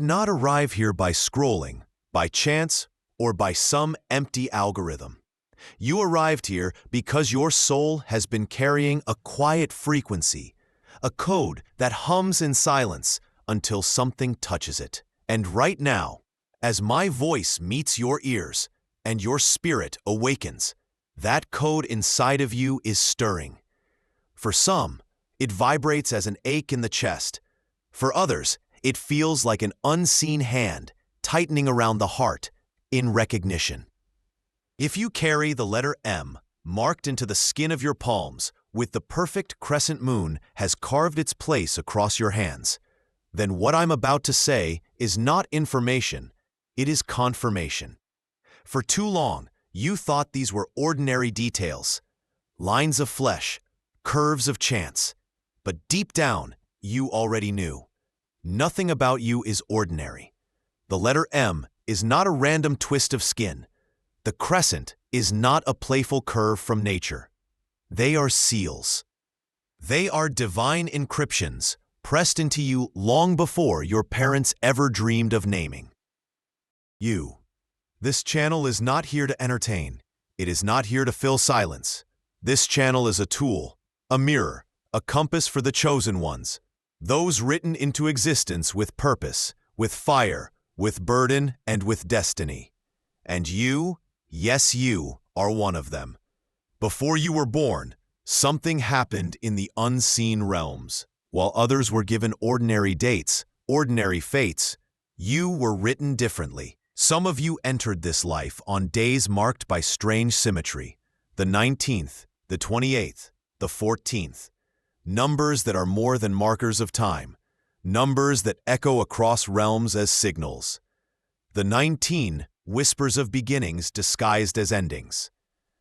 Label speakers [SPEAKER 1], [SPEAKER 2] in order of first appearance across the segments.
[SPEAKER 1] not arrive here by scrolling, by chance, or by some empty algorithm. You arrived here because your soul has been carrying a quiet frequency, a code that hums in silence until something touches it. And right now, as my voice meets your ears and your spirit awakens, that code inside of you is stirring. For some, it vibrates as an ache in the chest. For others, it feels like an unseen hand tightening around the heart in recognition. If you carry the letter M marked into the skin of your palms with the perfect crescent moon has carved its place across your hands, then what I'm about to say is not information, it is confirmation. For too long, you thought these were ordinary details, lines of flesh, curves of chance, but deep down, you already knew. Nothing about you is ordinary. The letter M is not a random twist of skin. The crescent is not a playful curve from nature. They are seals. They are divine encryptions pressed into you long before your parents ever dreamed of naming you. This channel is not here to entertain. It is not here to fill silence. This channel is a tool, a mirror, a compass for the chosen ones, those written into existence with purpose, with fire, with burden, and with destiny. And you, yes, you, are one of them. Before you were born, something happened in the unseen realms. While others were given ordinary dates, ordinary fates, you were written differently. Some of you entered this life on days marked by strange symmetry. The 19th, the 28th, the 14th. Numbers that are more than markers of time. Numbers that echo across realms as signals. The 19 whispers of beginnings disguised as endings.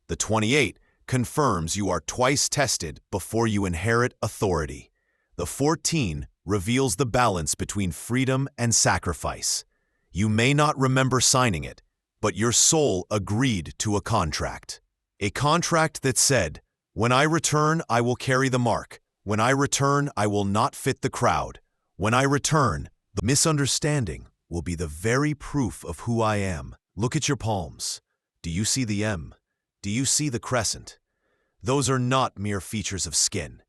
[SPEAKER 1] The 28 confirms you are twice tested before you inherit authority. The 14 reveals the balance between freedom and sacrifice. You may not remember signing it, but your soul agreed to a contract. A contract that said, "When I return, I will carry the mark. When I return, I will not fit the crowd. When I return, the misunderstanding will be the very proof of who I am." Look at your palms. Do you see the M? Do you see the crescent? Those are not mere features of skin.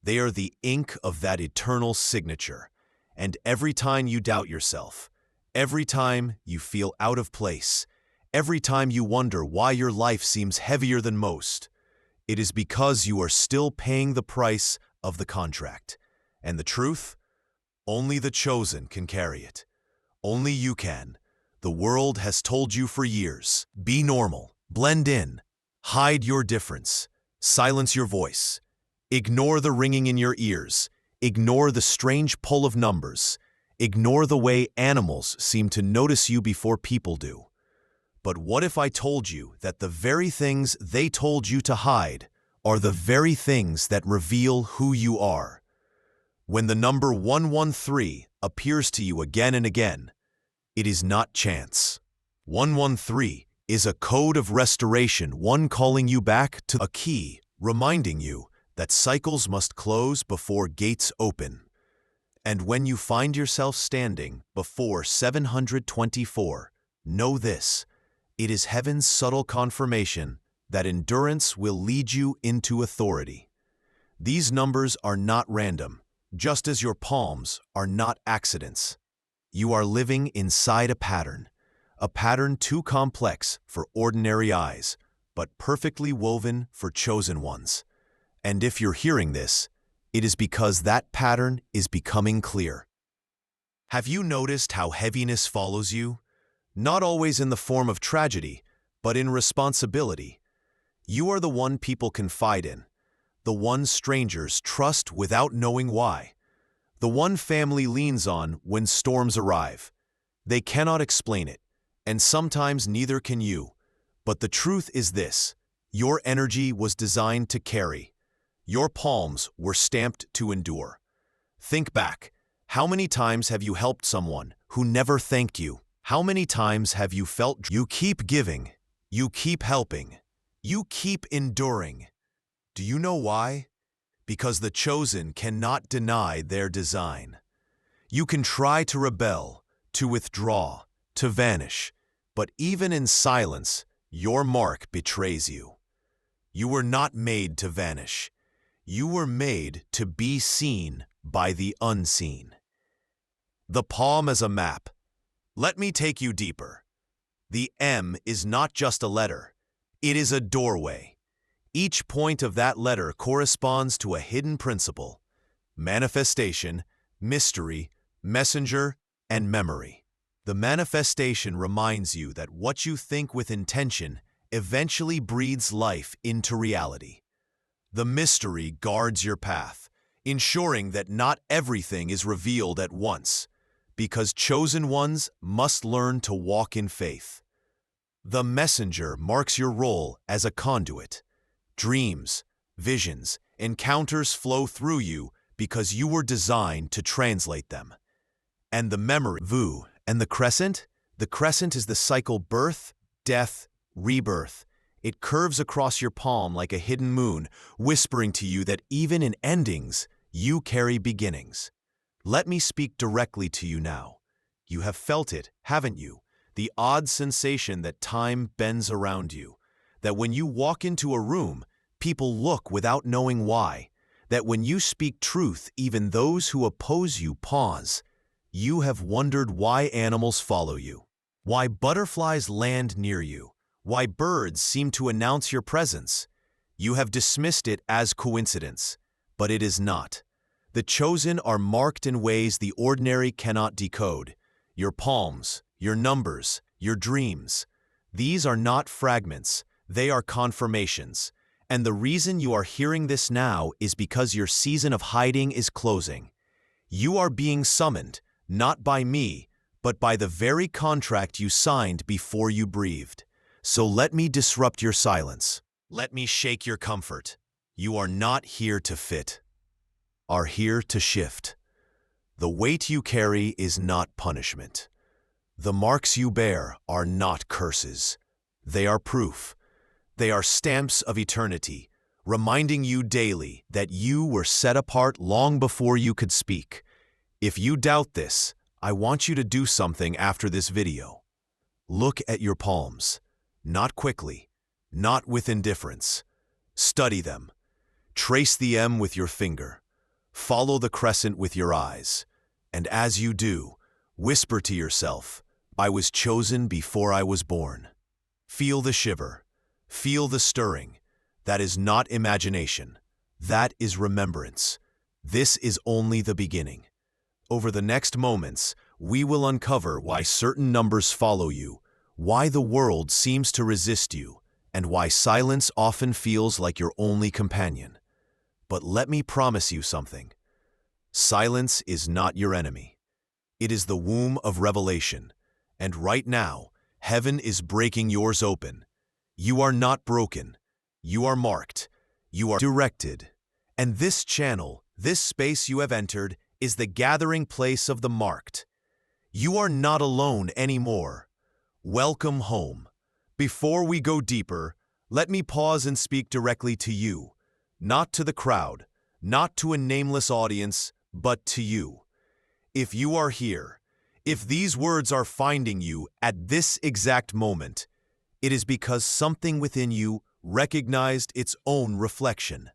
[SPEAKER 1] They are the ink of that eternal signature. And every time you doubt yourself, every time you feel out of place, every time you wonder why your life seems heavier than most, it is because you are still paying the price of the contract. And the truth? Only the chosen can carry it. Only you can. The world has told you for years, be normal, blend in, hide your difference, silence your voice, ignore the ringing in your ears, ignore the strange pull of numbers, ignore the way animals seem to notice you before people do. But what if I told you that the very things they told you to hide are the very things that reveal who you are? When the number 113 appears to you again and again, it is not chance. 113 is a code of restoration, one calling you back to a key, reminding you that cycles must close before gates open. And when you find yourself standing before 724, know this: it is heaven's subtle confirmation that endurance will lead you into authority. These numbers are not random, just as your palms are not accidents. You are living inside a pattern too complex for ordinary eyes, but perfectly woven for chosen ones. And if you're hearing this, it is because that pattern is becoming clear. Have you noticed how heaviness follows you? Not always in the form of tragedy, but in responsibility. You are the one people confide in, the one strangers trust without knowing why, the one family leans on when storms arrive. They cannot explain it, and sometimes neither can you. But the truth is this: your energy was designed to carry. Your palms were stamped to endure. Think back. How many times have you helped someone who never thanked you? How many times have you felt you keep giving, you keep helping, you keep enduring? Do you know why? Because the chosen cannot deny their design. You can try to rebel, to withdraw, to vanish. But even in silence, your mark betrays you. You were not made to vanish. You were made to be seen by the unseen. The palm as a map. Let me take you deeper. The M is not just a letter. It is a doorway. Each point of that letter corresponds to a hidden principle: manifestation, mystery, messenger, and memory. The manifestation reminds you that what you think with intention eventually breathes life into reality. The mystery guards your path, ensuring that not everything is revealed at once, because chosen ones must learn to walk in faith. The messenger marks your role as a conduit. Dreams, visions, encounters flow through you because you were designed to translate them. And the memory, vu, and the crescent? The crescent is the cycle birth, death, rebirth. It curves across your palm like a hidden moon, whispering to you that even in endings, you carry beginnings. Let me speak directly to you now. You have felt it, haven't you? The odd sensation that time bends around you. That when you walk into a room, people look without knowing why. That when you speak truth, even those who oppose you pause. You have wondered why animals follow you, why butterflies land near you, why birds seem to announce your presence. You have dismissed it as coincidence, but it is not. The chosen are marked in ways the ordinary cannot decode. Your palms, your numbers, your dreams. These are not fragments, they are confirmations. And the reason you are hearing this now is because your season of hiding is closing. You are being summoned, not by me, but by the very contract you signed before you breathed. So let me disrupt your silence. Let me shake your comfort. You are not here to fit, are here to shift. The weight you carry is not punishment. The marks you bear are not curses. They are proof. They are stamps of eternity, reminding you daily that you were set apart long before you could speak. If you doubt this, I want you to do something after this video. Look at your palms. Not quickly, not with indifference. Study them. Trace the M with your finger. Follow the crescent with your eyes. And as you do, whisper to yourself, I was chosen before I was born. Feel the shiver. Feel the stirring. That is not imagination. That is remembrance. This is only the beginning. Over the next moments, we will uncover why certain numbers follow you, why the world seems to resist you, and why silence often feels like your only companion. But let me promise you something. Silence is not your enemy. It is the womb of revelation, and right now, heaven is breaking yours open. You are not broken. You are marked. You are directed. And this channel, this space you have entered, is the gathering place of the marked. You are not alone anymore. Welcome home. Before we go deeper, let me pause and speak directly to you, not to the crowd, not to a nameless audience, but to you. If you are here, if these words are finding you at this exact moment, it is because something within you recognized its own reflection.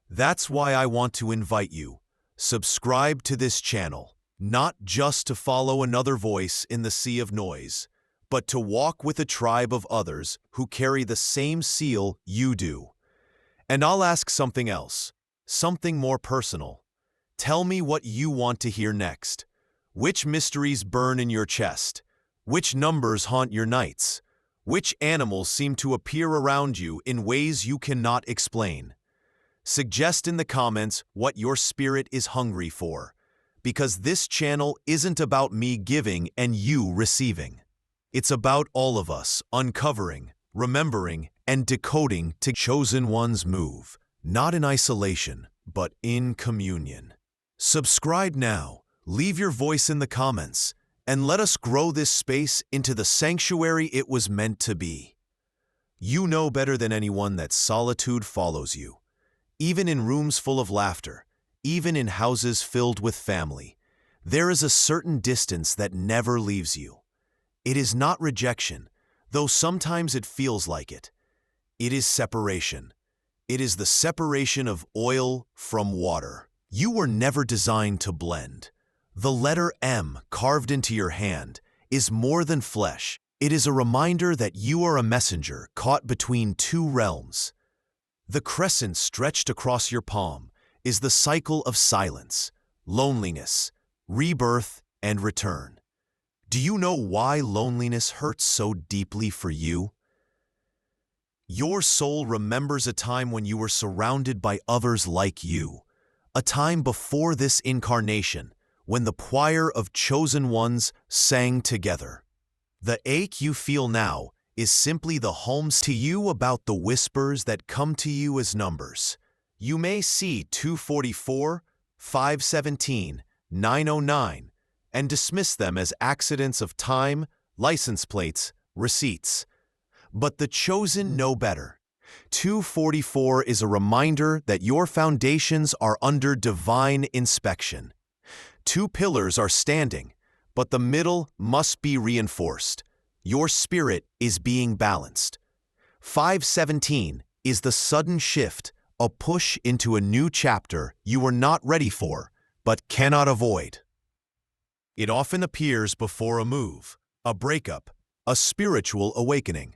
[SPEAKER 1] That's why I want to invite you. Subscribe to this channel, not just to follow another voice in the sea of noise, but to walk with a tribe of others who carry the same seal you do. And I'll ask something else, something more personal. Tell me what you want to hear next. Which mysteries burn in your chest? Which numbers haunt your nights? Which animals seem to appear around you in ways you cannot explain? Suggest in the comments what your spirit is hungry for, because this channel isn't about me giving and you receiving. It's about all of us uncovering, remembering, and decoding to chosen ones move, not in isolation, but in communion. Subscribe now, leave your voice in the comments, and let us grow this space into the sanctuary it was meant to be. You know better than anyone that solitude follows you. Even in rooms full of laughter, even in houses filled with family, There is a certain distance that never leaves you. It is not rejection, though sometimes it feels like it. It is separation. It is the separation of oil from water. You were never designed to blend. The letter M carved into your hand is more than flesh. It is a reminder that you are a messenger caught between two realms. The crescent stretched across your palm is the cycle of silence, loneliness, rebirth, and return. Do you know why loneliness hurts so deeply for you? Your soul remembers a time when you were surrounded by others like you, a time before this incarnation, when the choir of chosen ones sang together. The ache you feel now is simply the homes to you about the whispers that come to you as numbers. You may see 244, 517, 909, and dismiss them as accidents of time, license plates, receipts. But the chosen know better. 244 is a reminder that your foundations are under divine inspection. Two pillars are standing, but the middle must be reinforced. Your spirit is being balanced. 517 is the sudden shift, a push into a new chapter you were not ready for, but cannot avoid. It often appears before a move, a breakup, a spiritual awakening.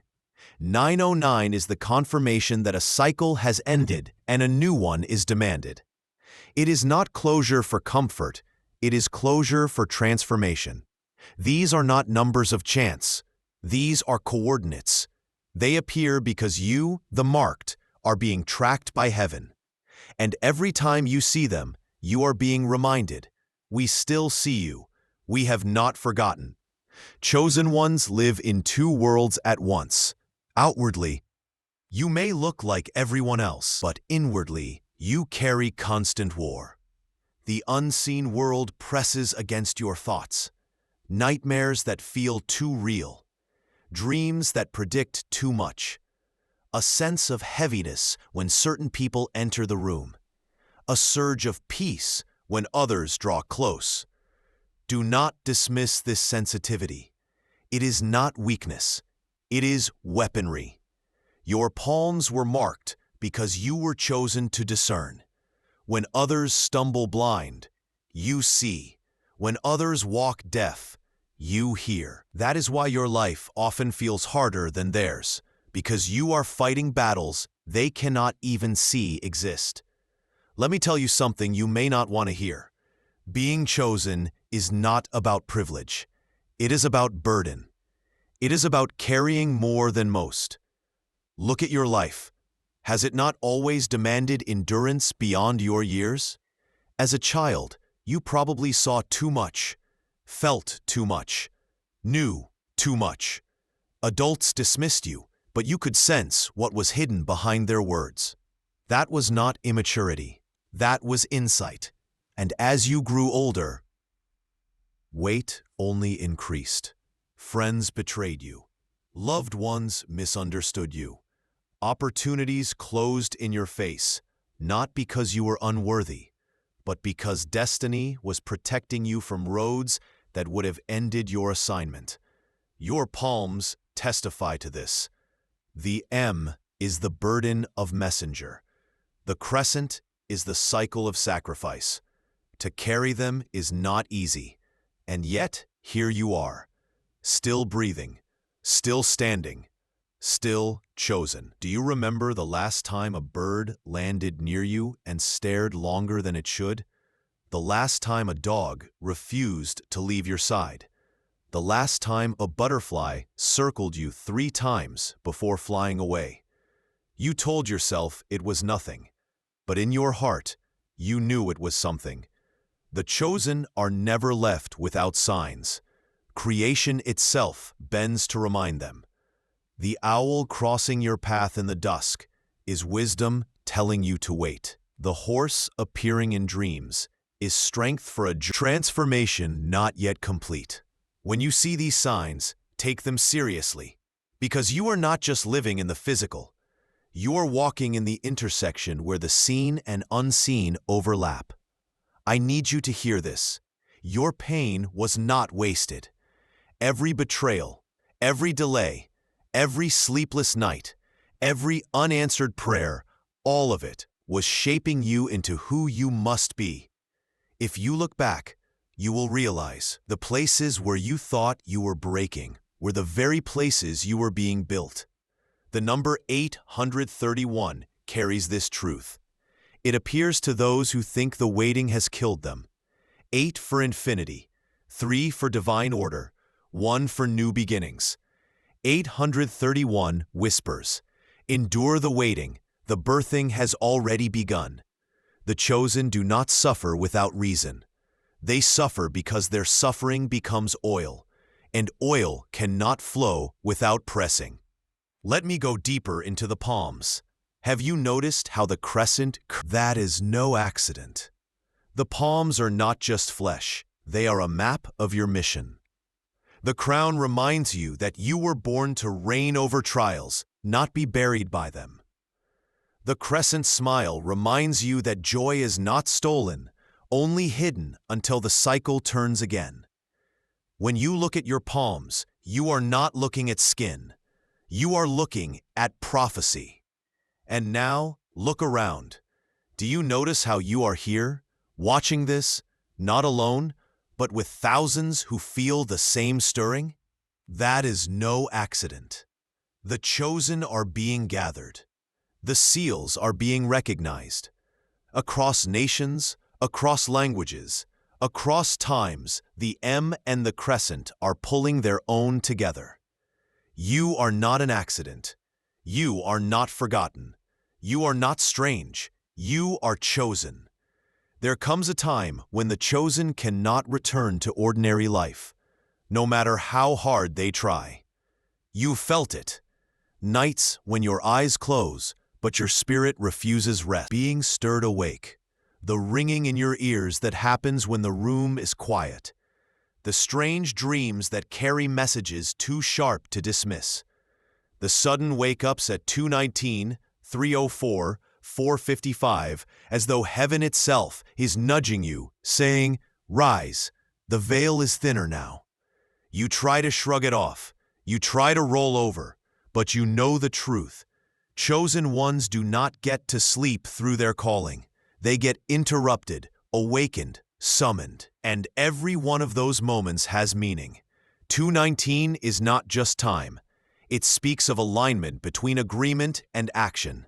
[SPEAKER 1] 909 is the confirmation that a cycle has ended and a new one is demanded. It is not closure for comfort, it is closure for transformation. These are not numbers of chance. These are coordinates. They appear because you, the marked, are being tracked by heaven. And every time you see them, you are being reminded, we still see you. We have not forgotten. Chosen ones live in two worlds at once. Outwardly, you may look like everyone else, but inwardly, you carry constant war. The unseen world presses against your thoughts. Nightmares that feel too real. Dreams that predict too much. A sense of heaviness when certain people enter the room. A surge of peace when others draw close. Do not dismiss this sensitivity. It is not weakness. It is weaponry. Your palms were marked because you were chosen to discern. When others stumble blind, you see. When others walk deaf, you hear. That is why your life often feels harder than theirs, because you are fighting battles they cannot even see exist. Let me tell you something you may not want to hear. Being chosen is not about privilege. It is about burden. It is about carrying more than most. Look at your life. Has it not always demanded endurance beyond your years? As a child, you probably saw too much, felt too much, knew too much. Adults dismissed you, but you could sense what was hidden behind their words. That was not immaturity. That was insight. And as you grew older, weight only increased. Friends betrayed you. Loved ones misunderstood you. Opportunities closed in your face, not because you were unworthy, but because destiny was protecting you from roads that would have ended your assignment. Your palms testify to this. The M is the burden of messenger. The crescent is the cycle of sacrifice. To carry them is not easy, and yet here you are. Still breathing, still standing, still chosen. Do you remember the last time a bird landed near you and stared longer than it should? The last time a dog refused to leave your side? The last time a butterfly circled you 3 times before flying away? You told yourself it was nothing, but in your heart, you knew it was something. The chosen are never left without signs. Creation itself bends to remind them. The owl crossing your path in the dusk is wisdom telling you to wait. The horse appearing in dreams is strength for a transformation not yet complete. When you see these signs, take them seriously, because you are not just living in the physical. You are walking in the intersection where the seen and unseen overlap. I need you to hear this. your pain was not wasted. Every betrayal, every delay, every sleepless night, every unanswered prayer, all of it was shaping you into who you must be. If you look back, you will realize the places where you thought you were breaking were the very places you were being built. The number 831 carries this truth. It appears to those who think the waiting has killed them. 8 for infinity, 3 for divine order, 1 for new beginnings. 831 whispers, "Endure the waiting, the birthing has already begun." The chosen do not suffer without reason. They suffer because their suffering becomes oil, and oil cannot flow without pressing. Let me go deeper into the palms. Have you noticed how the crescent? That is no accident. The palms are not just flesh, they are a map of your mission. The crown reminds you that you were born to reign over trials, not be buried by them. The crescent smile reminds you that joy is not stolen, only hidden until the cycle turns again. When you look at your palms, you are not looking at skin. You are looking at prophecy. And now, look around. Do you notice how you are here, watching this, not alone, but with thousands who feel the same stirring? That is no accident. The chosen are being gathered. The seals are being recognized. Across nations, across languages, across times, the M and the crescent are pulling their own together. You are not an accident. You are not forgotten. You are not strange. You are chosen. There comes a time when the chosen cannot return to ordinary life, no matter how hard they try. You felt it. Nights when your eyes close, but your spirit refuses rest. Being stirred awake. The ringing in your ears that happens when the room is quiet. The strange dreams that carry messages too sharp to dismiss. The sudden wake-ups at 2:19, 3:04, 4:55, as though heaven itself is nudging you, saying, "Rise, the veil is thinner now." You try to shrug it off. You try to roll over, but you know the truth. Chosen ones do not get to sleep through their calling. They get interrupted, awakened, summoned, and every one of those moments has meaning. 2:19 is not just time. It speaks of alignment between agreement and action,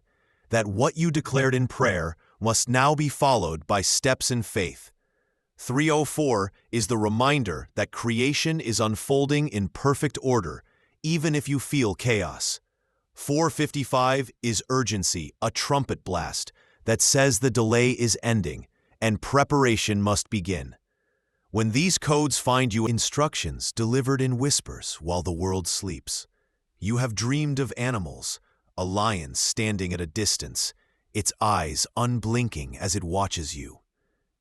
[SPEAKER 1] that what you declared in prayer must now be followed by steps in faith. 3:04 is the reminder that creation is unfolding in perfect order, even if you feel chaos. 4:55 is urgency, a trumpet blast that says the delay is ending and preparation must begin. When these codes find you, instructions delivered in whispers while the world sleeps. You have dreamed of animals, a lion standing at a distance, its eyes unblinking as it watches you.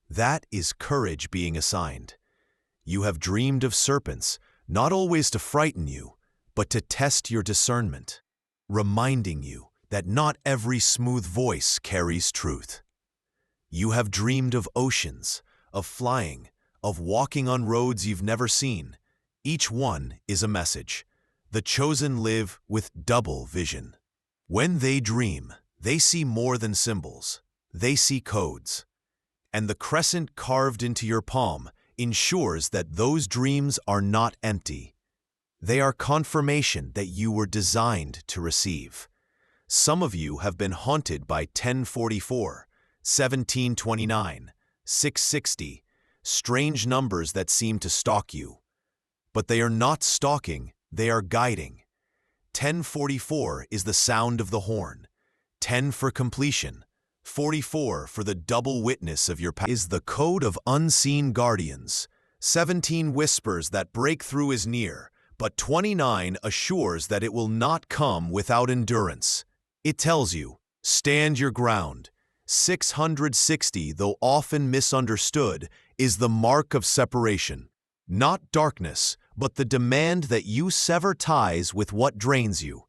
[SPEAKER 1] That is courage being assigned. You have dreamed of serpents, not always to frighten you, but to test your discernment, reminding you that not every smooth voice carries truth. You have dreamed of oceans, of flying, of walking on roads you've never seen. Each one is a message. The chosen live with double vision. When they dream, they see more than symbols. They see codes. And the crescent carved into your palm ensures that those dreams are not empty. They are confirmation that you were designed to receive. Some of you have been haunted by 1044, 1729, 660, strange numbers that seem to stalk you. But they are not stalking, they are guiding. 1044 is the sound of the horn, 10 for completion, 44 for the double witness of your past. Is the code of unseen guardians. 17 whispers that breakthrough is near, but 29 assures that it will not come without endurance. It tells you, stand your ground. 660, though often misunderstood, is the mark of separation. Not darkness, but the demand that you sever ties with what drains you.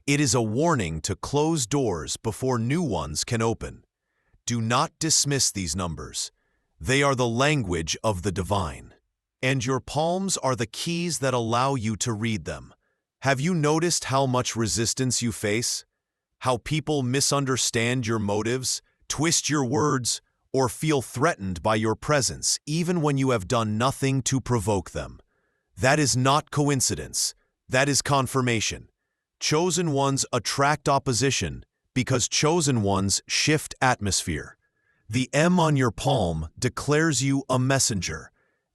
[SPEAKER 1] It is a warning to close doors before new ones can open. Do not dismiss these numbers. They are the language of the divine. And your palms are the keys that allow you to read them. Have you noticed how much resistance you face? How people misunderstand your motives, twist your words, or feel threatened by your presence, even when you have done nothing to provoke them? That is not coincidence. That is confirmation. Chosen ones attract opposition because chosen ones shift atmosphere. The M on your palm declares you a messenger,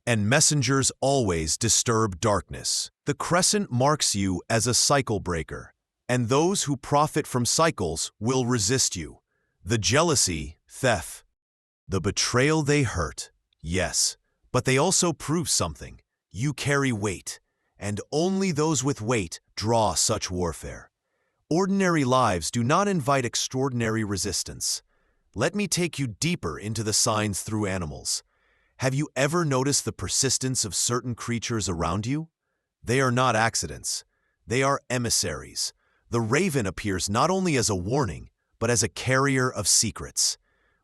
[SPEAKER 1] and messengers always disturb darkness. The crescent marks you as a cycle breaker, and those who profit from cycles will resist you. The jealousy, theft. The betrayal, they hurt, yes, but they also prove something. You carry weight, and only those with weight draw such warfare. Ordinary lives do not invite extraordinary resistance. Let me take you deeper into the signs through animals. Have you ever noticed the persistence of certain creatures around you? They are not accidents. They are emissaries. The raven appears not only as a warning, but as a carrier of secrets.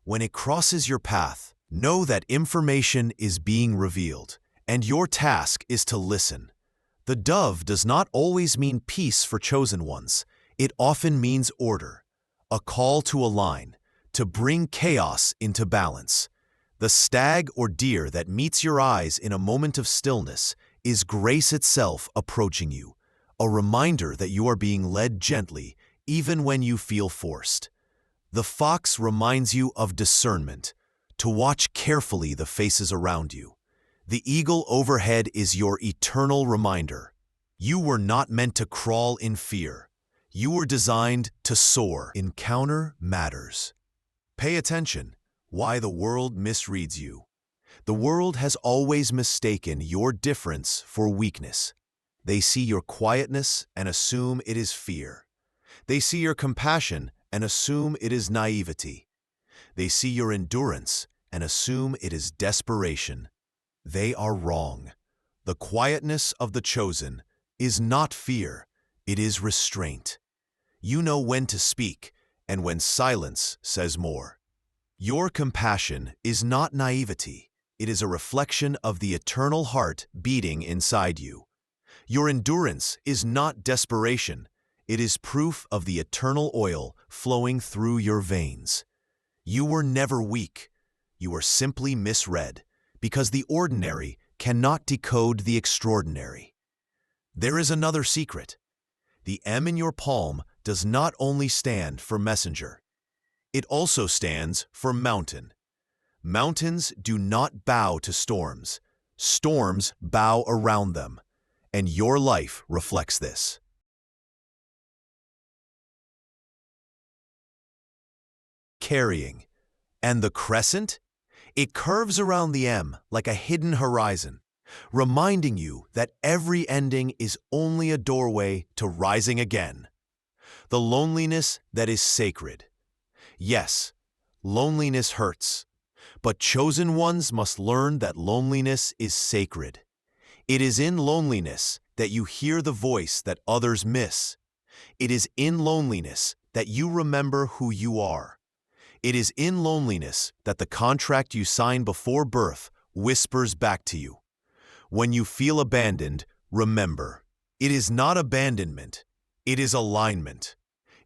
[SPEAKER 1] When it crosses your path, know that information is being revealed, and your task is to listen. The dove does not always mean peace for chosen ones. It often means order, a call to align, to bring chaos into balance. The stag or deer that meets your eyes in a moment of stillness is grace itself approaching you, a reminder that you are being led gently even when you feel forced. The fox reminds you of discernment, to watch carefully the faces around you. The eagle overhead is your eternal reminder. You were not meant to crawl in fear. You were designed to soar. Encounter matters. Pay attention. Why the world misreads you. The world has always mistaken your difference for weakness. They see your quietness and assume it is fear. They see your compassion and assume it is naivety. They see your endurance and assume it is desperation. They are wrong. The quietness of the chosen is not fear, it is restraint. You know when to speak and when silence says more. Your compassion is not naivety. It is a reflection of the eternal heart beating inside you. Your endurance is not desperation. It is proof of the eternal oil flowing through your veins. You were never weak. You were simply misread, because the ordinary cannot decode the extraordinary. There is another secret. The M in your palm does not only stand for messenger. It also stands for mountain. Mountains do not bow to storms. Storms bow around them, and your life reflects this. Carrying. And the crescent? It curves around the M like a hidden horizon, reminding you that every ending is only a doorway to rising again. The loneliness that is sacred. Yes, loneliness hurts, but chosen ones must learn that loneliness is sacred. It is in loneliness that you hear the voice that others miss. It is in loneliness that you remember who you are. It is in loneliness that the contract you signed before birth whispers back to you. When you feel abandoned, remember, it is not abandonment, it is alignment.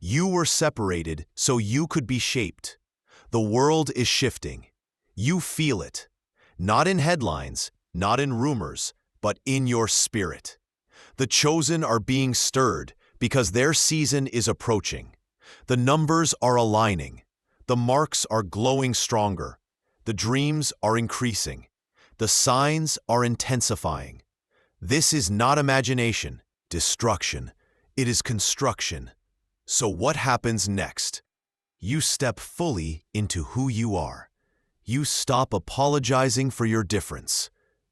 [SPEAKER 1] You were separated so you could be shaped. The world is shifting. You feel it. Not in headlines, not in rumors, but in your spirit. The chosen are being stirred because their season is approaching. The numbers are aligning. The marks are glowing stronger. The dreams are increasing. The signs are intensifying. This is not imagination, destruction. It is construction. So what happens next? You step fully into who you are. You stop apologizing for your difference.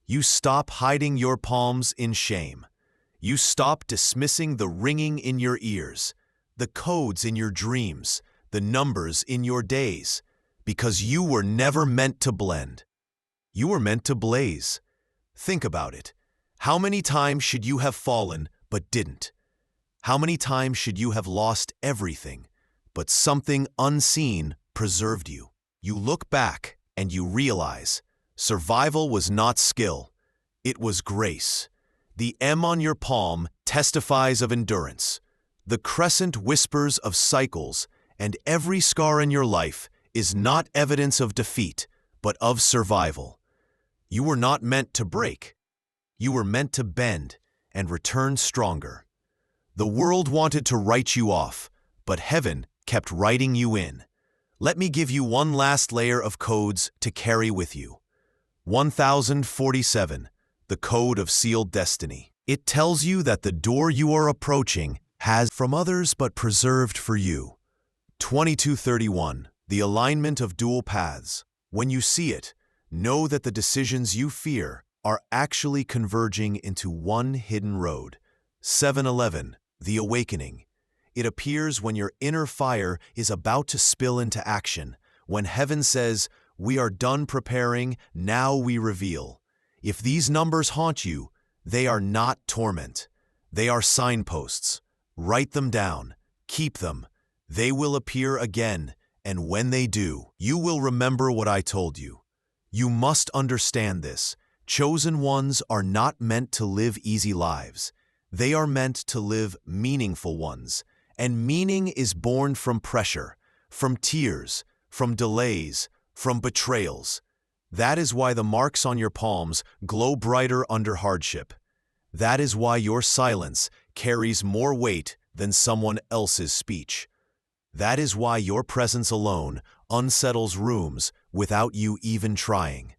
[SPEAKER 1] You stop hiding your palms in shame. You stop dismissing the ringing in your ears, the codes in your dreams, the numbers in your days, because you were never meant to blend. You were meant to blaze. Think about it. How many times should you have fallen but didn't? How many times should you have lost everything, but something unseen preserved you? You look back and you realize survival was not skill. It was grace. The M on your palm testifies of endurance. The crescent whispers of cycles, and every scar in your life is not evidence of defeat, but of survival. You were not meant to break. You were meant to bend and return stronger. The world wanted to write you off, but heaven kept writing you in. Let me give you one last layer of codes to carry with you. 1047, the code of sealed destiny. It tells you that the door you are approaching has from others but preserved for you. 2231, the alignment of dual paths. When you see it, know that the decisions you fear are actually converging into one hidden road. 711, the awakening. It appears when your inner fire is about to spill into action, when heaven says, "We are done preparing, now we reveal." If these numbers haunt you, they are not torment. They are signposts. Write them down. Keep them. They will appear again, and when they do, you will remember what I told you. You must understand this. Chosen ones are not meant to live easy lives. They are meant to live meaningful ones. And meaning is born from pressure, from tears, from delays, from betrayals. That is why the marks on your palms glow brighter under hardship. That is why your silence carries more weight than someone else's speech. That is why your presence alone unsettles rooms without you even trying.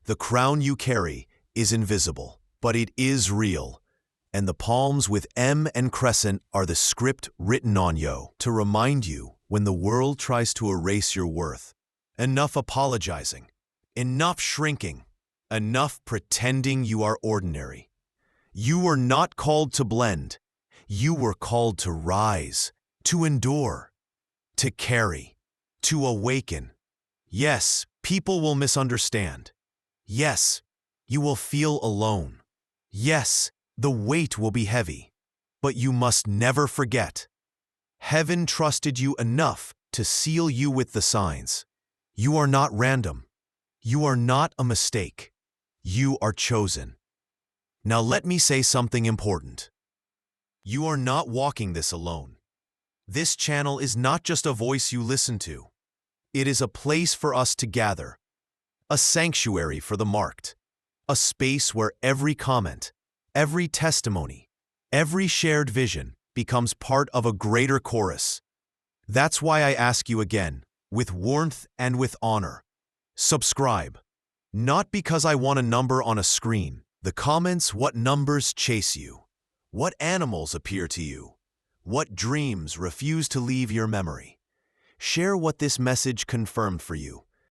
[SPEAKER 1] The crown you carry is invisible, but it is real. And the palms with M and crescent are the script written on you to remind you when the world tries to erase your worth. Enough apologizing. Enough shrinking. Enough pretending you are ordinary. You were not called to blend. You were called to rise, to endure, to carry, to awaken. Yes, people will misunderstand. Yes, you will feel alone. Yes, the weight will be heavy. But you must never forget. Heaven trusted you enough to seal you with the signs. You are not random. You are not a mistake. You are chosen. Now let me say something important. You are not walking this alone. This channel is not just a voice you listen to. It is a place for us to gather, a sanctuary for the marked, a space where every comment, every testimony, every shared vision becomes part of a greater chorus. That's why I ask you again, with warmth and with honor, subscribe. Not because I want a number on a screen. The comments, what numbers chase you? What animals appear to you? What dreams refuse to leave your memory? Share what this message confirmed for you.